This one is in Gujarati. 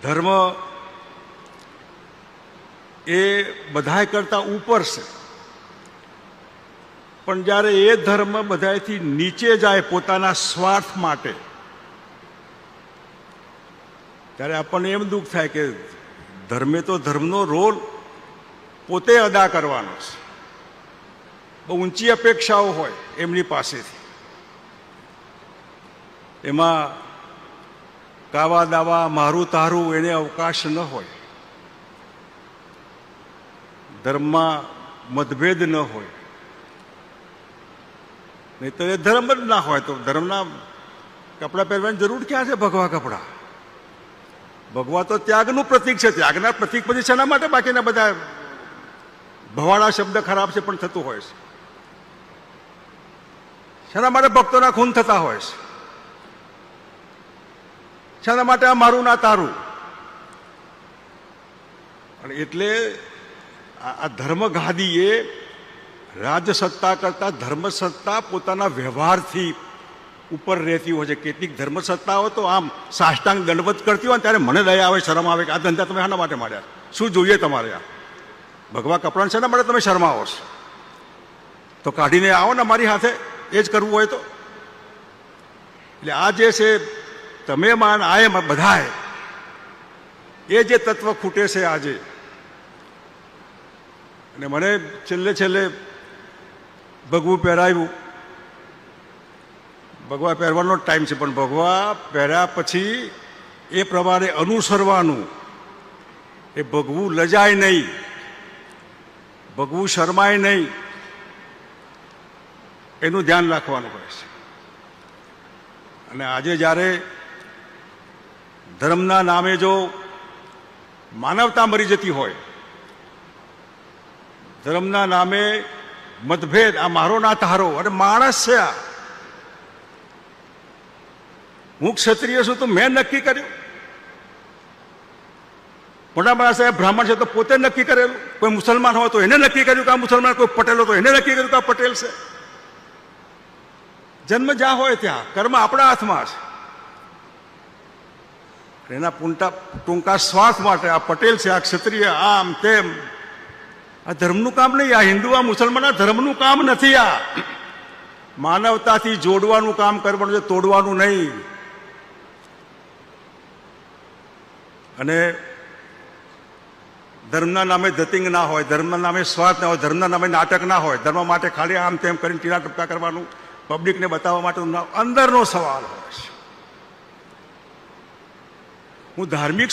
ધર્મ એ બધાય કરતાં ઉપર છે, પણ જ્યારે એ ધર્મ બધાયથી નીચે જાય પોતાના સ્વાર્થ માટે, ત્યારે આપણને એમ દુઃખ થાય કે ધર્મે તો ધર્મનો રોલ પોતે અદા કરવાનો છે. બહુ ઊંચી અપેક્ષાઓ હોય એમની પાસેથી, એમાં કાવા દાવા મારું તારું એને અવકાશ ન હોય, ધર્મમાં મતભેદ ન હોય, નહીં તો એ ધર્મ જ ના હોય તો ધર્મના કપડાં પહેરવાની જરૂર ક્યાં છે? ભગવા કપડાં, ભગવા તો ત્યાગનું પ્રતીક છે. ત્યાગના પ્રતીક પછી શેના માટે બાકીના બધા ભવાડા શબ્દ ખરાબ છે પણ થતું હોય છે? શેના માટે ભક્તોના ખૂન થતા હોય છે? શેના માટે આ મારું ના તારું? અને એટલે આ ધર્મગાદી એ રાજસત્તા કરતા ધર્મસત્તા પોતાના વ્યવહારથી ઉપર રહેતી હોય છે. કેટલીક ધર્મસત્તાઓ તો આમ સાષ્ટાંગ દંડવત કરતી હોય ને ત્યારે મને દયા આવે, શરમ આવે કે આ ધંધા તમે શાના માટે માંડ્યા? શું જોઈએ તમારે? આ ભગવા કપડાં શેના માટે તમે શરમાવો છો? તો કાઢીને આવો ને મારી હાથે, એ જ કરવું હોય તો. એટલે આ જે છે તમે માન આય બધાય, એ જે તત્વ ખૂટે છે આજે. અને મને છેલ્લે ભગવું પહેરાવ્યું. ભગવા પહેરવાનો ટાઈમ છે, પણ ભગવા પહેર્યા પછી એ પ્રમાણે અનુસરવાનું. એ ભગવું લજાય નહીં, ભગવું શરમાય નહીં, એનું ધ્યાન રાખવાનું હોય છે. અને આજે જ્યારે ધર્મના નામે જો માનવતા મરી જતી હોય, ધર્મના નામે મતભેદ, આ મારો ના તારો, અને માણસ છે આ. હું ક્ષત્રિય છું તો મેં નક્કી કર્યું. મોટા માણસ સાહેબ બ્રાહ્મણ છે તો પોતે નક્કી કરેલું. કોઈ મુસલમાન હોય તો એને નક્કી કર્યું કે આ મુસલમાન, કોઈ પટેલ હોય તો એને નક્કી કર્યું કે આ પટેલ છે. જન્મ જ્યાં હોય ત્યાં, કર્મ આપણા હાથમાં છે. એના ટૂંકા સ્વાર્થ માટે આ પટેલ છે, આ ક્ષત્રિય, આમ તેમ, આ ધર્મનું કામ નહીં. આ હિન્દુ, આ મુસલમાન, આ ધર્મનું કામ નથી. આ માનવતાથી જોડવાનું કામ કરવાનું છે, તોડવાનું નહીં. અને ધર્મના નામે ધતિંગ ના હોય, ધર્મના નામે સ્વાર્થ ના હોય, ધર્મના નામે નાટક ના હોય. ધર્મ માટે ખાલી આમ તેમ કરીને ટીલા ટપકા કરવાનું, પબ્લિકને બતાવવા માટે અંદરનો સવાલ હોય છે. હું ધાર્મિક